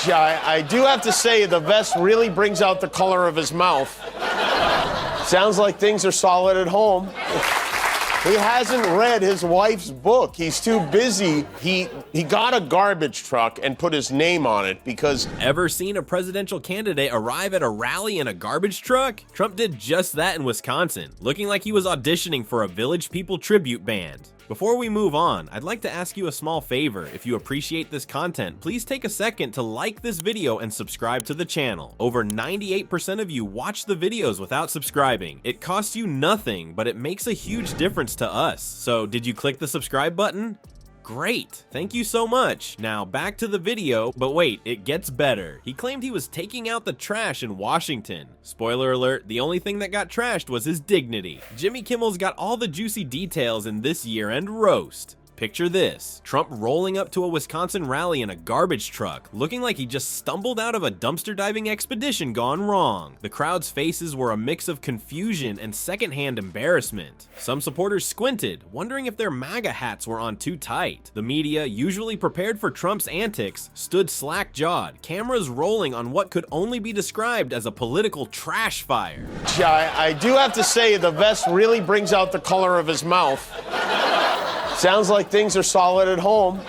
Yeah, I do have to say the vest really brings out the color of his mouth. Sounds like things are solid at home. He hasn't read his wife's book. He's too busy. He got a garbage truck and put his name on it because... Ever seen a presidential candidate arrive at a rally in a garbage truck? Trump did just that in Wisconsin, looking like he was auditioning for a Village People tribute band. Before we move on, I'd like to ask you a small favor. If you appreciate this content, please take a second to like this video and subscribe to the channel. Over 98% of you watch the videos without subscribing. It costs you nothing, but it makes a huge difference to us. So did you click the subscribe button? Great, thank you so much. Now back to the video, but wait, it gets better. He claimed he was taking out the trash in Washington. Spoiler alert, the only thing that got trashed was his dignity. Jimmy Kimmel's got all the juicy details in this year-end roast. Picture this, Trump rolling up to a Wisconsin rally in a garbage truck, looking like he just stumbled out of a dumpster diving expedition gone wrong. The crowd's faces were a mix of confusion and secondhand embarrassment. Some supporters squinted, wondering if their MAGA hats were on too tight. The media, usually prepared for Trump's antics, stood slack-jawed, cameras rolling on what could only be described as a political trash fire. Yeah, I do have to say the vest really brings out the color of his mouth. Sounds like things are solid at home.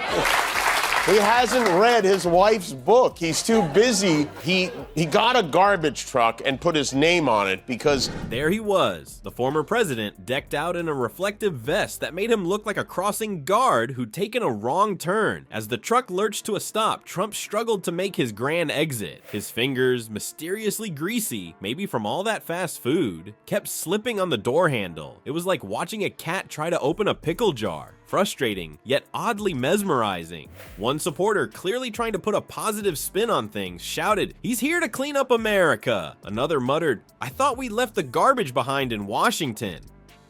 He hasn't read his wife's book. He's too busy. He got a garbage truck and put his name on it because... There he was, the former president, decked out in a reflective vest that made him look like a crossing guard who'd taken a wrong turn. As the truck lurched to a stop, Trump struggled to make his grand exit. His fingers, mysteriously greasy, maybe from all that fast food, kept slipping on the door handle. It was like watching a cat try to open a pickle jar. Frustrating, yet oddly mesmerizing. One supporter, clearly trying to put a positive spin on things, shouted, "He's here to clean up America." Another muttered, "I thought we left the garbage behind in Washington."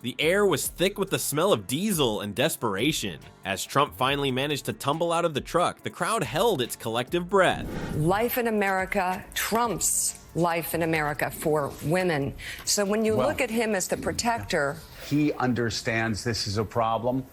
The air was thick with the smell of diesel and desperation. As Trump finally managed to tumble out of the truck, the crowd held its collective breath. Life in America trumps life in America for women. So when you look at him as the protector... He understands this is a problem.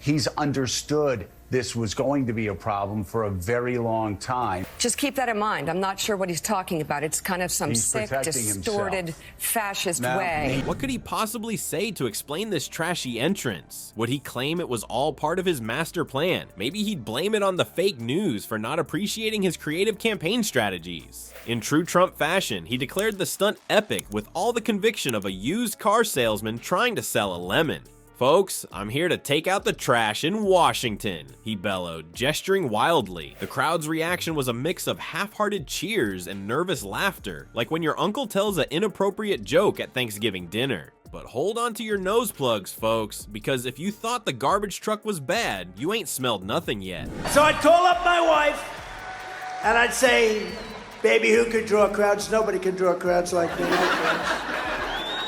He's understood this was going to be a problem for a very long time. Just keep that in mind. I'm not sure what he's talking about. It's kind of some sick, distorted, fascist way. What could he possibly say to explain this trashy entrance? Would he claim it was all part of his master plan? Maybe he'd blame it on the fake news for not appreciating his creative campaign strategies. In true Trump fashion, he declared the stunt epic with all the conviction of a used car salesman trying to sell a lemon. "Folks, I'm here to take out the trash in Washington," he bellowed, gesturing wildly. The crowd's reaction was a mix of half-hearted cheers and nervous laughter, like when your uncle tells an inappropriate joke at Thanksgiving dinner. But hold on to your nose plugs, folks, because if you thought the garbage truck was bad, you ain't smelled nothing yet. So I'd call up my wife, and I'd say, "Baby, who could draw crowds? Nobody can draw crowds like me.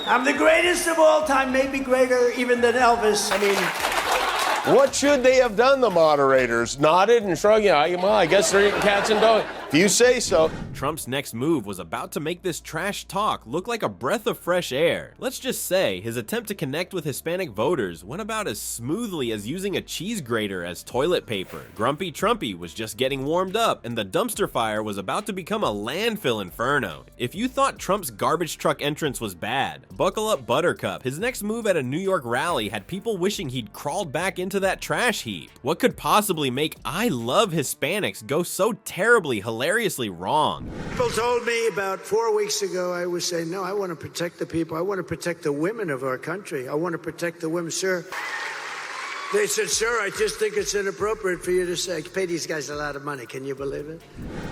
I'm the greatest of all time, maybe greater even than Elvis." I mean, what should they have done, the moderators? Nodded and shrugged, yeah, well, I guess they're eating cats and dogs. If you say so. Trump's next move was about to make this trash talk look like a breath of fresh air. Let's just say his attempt to connect with Hispanic voters went about as smoothly as using a cheese grater as toilet paper. Grumpy Trumpy was just getting warmed up, and the dumpster fire was about to become a landfill inferno. If you thought Trump's garbage truck entrance was bad, buckle up, Buttercup. His next move at a New York rally had people wishing he'd crawled back into that trash heap. What could possibly make "I love Hispanics" go so terribly, hilariously wrong? People told me about 4 weeks ago, I was saying, no, I want to protect the people. I want to protect the women of our country. I want to protect the women, sir. They said, "Sir, I just think it's inappropriate for you to say, pay these guys a lot of money." Can you believe it?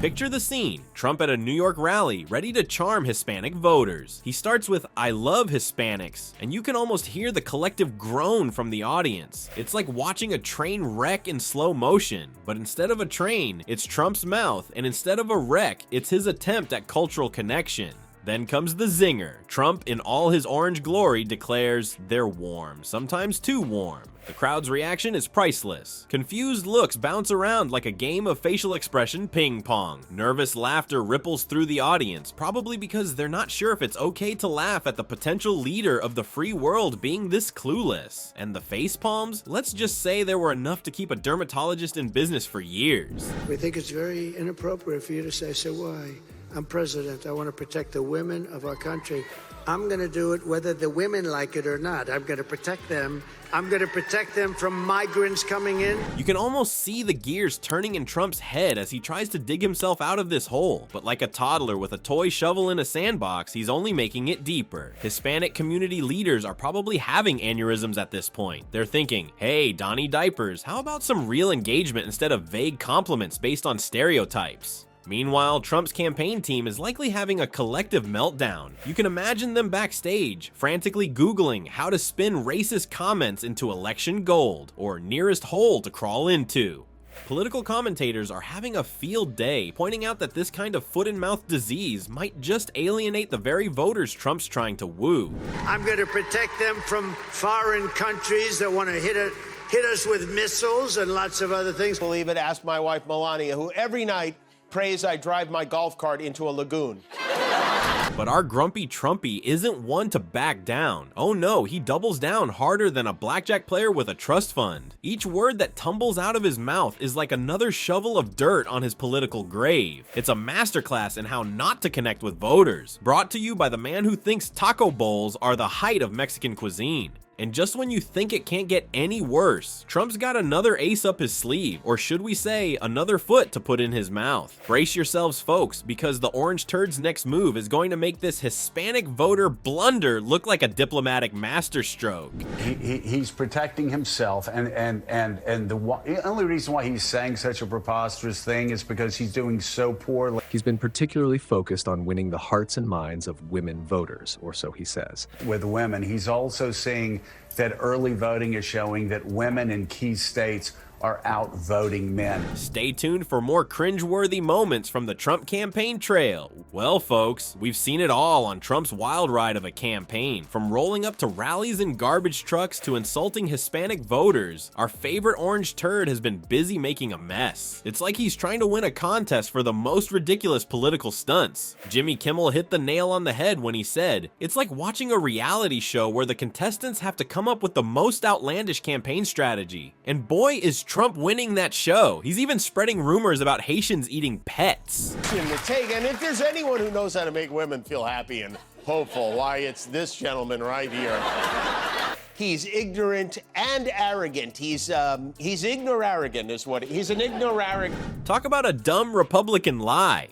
Picture the scene. Trump at a New York rally, ready to charm Hispanic voters. He starts with "I love Hispanics," and you can almost hear the collective groan from the audience. It's like watching a train wreck in slow motion, but instead of a train, it's Trump's mouth, and instead of a wreck, it's his attempt at cultural connection. Then comes the zinger. Trump, in all his orange glory, declares they're warm, sometimes too warm. The crowd's reaction is priceless. Confused looks bounce around like a game of facial expression ping pong. Nervous laughter ripples through the audience, probably because they're not sure if it's okay to laugh at the potential leader of the free world being this clueless. And the face palms? Let's just say there were enough to keep a dermatologist in business for years. We think it's very inappropriate for you to say, so why? I'm president. I want to protect the women of our country. I'm going to do it whether the women like it or not. I'm going to protect them. I'm going to protect them from migrants coming in. You can almost see the gears turning in Trump's head as he tries to dig himself out of this hole, but like a toddler with a toy shovel in a sandbox, he's only making it deeper. Hispanic community leaders are probably having aneurysms at this point. They're thinking, hey, Donnie Diapers, how about some real engagement instead of vague compliments based on stereotypes? Meanwhile, Trump's campaign team is likely having a collective meltdown. You can imagine them backstage, frantically Googling how to spin racist comments into election gold, or nearest hole to crawl into. Political commentators are having a field day, pointing out that this kind of foot-and-mouth disease might just alienate the very voters Trump's trying to woo. I'm going to protect them from foreign countries that want to hit us with missiles and lots of other things. Believe it, ask my wife Melania, who every night prays I drive my golf cart into a lagoon. But our Grumpy Trumpy isn't one to back down. Oh no, he doubles down harder than a blackjack player with a trust fund. Each word that tumbles out of his mouth is like another shovel of dirt on his political grave. It's a masterclass in how not to connect with voters. Brought to you by the man who thinks taco bowls are the height of Mexican cuisine. And just when you think it can't get any worse, Trump's got another ace up his sleeve, or should we say, another foot to put in his mouth. Brace yourselves, folks, because the orange turd's next move is going to make this Hispanic voter blunder look like a diplomatic masterstroke. He's protecting himself, and the only reason why he's saying such a preposterous thing is because he's doing so poorly. He's been particularly focused on winning the hearts and minds of women voters, or so he says. With women, he's also saying that early voting is showing that women in key states are outvoting men. Stay tuned for more cringe-worthy moments from the Trump campaign trail. Well, folks, we've seen it all on Trump's wild ride of a campaign. From rolling up to rallies in garbage trucks to insulting Hispanic voters, our favorite orange turd has been busy making a mess. It's like he's trying to win a contest for the most ridiculous political stunts. Jimmy Kimmel hit the nail on the head when he said, "It's like watching a reality show where the contestants have to come up with the most outlandish campaign strategy." And boy, is Trump winning that show. He's even spreading rumors about Haitians eating pets. And if there's anyone who knows how to make women feel happy and hopeful, why, it's this gentleman right here. He's ignorant and arrogant. He's ignor-arrogant is what he's an ignor-arrogant. Talk about a dumb Republican lie.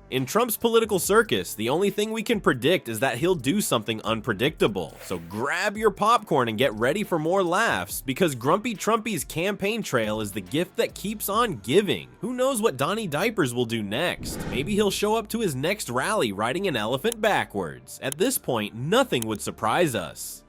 In Trump's political circus, the only thing we can predict is that he'll do something unpredictable. So grab your popcorn and get ready for more laughs, because Grumpy Trumpy's campaign trail is the gift that keeps on giving. Who knows what Donnie Diapers will do next? Maybe he'll show up to his next rally riding an elephant backwards. At this point, nothing would surprise us.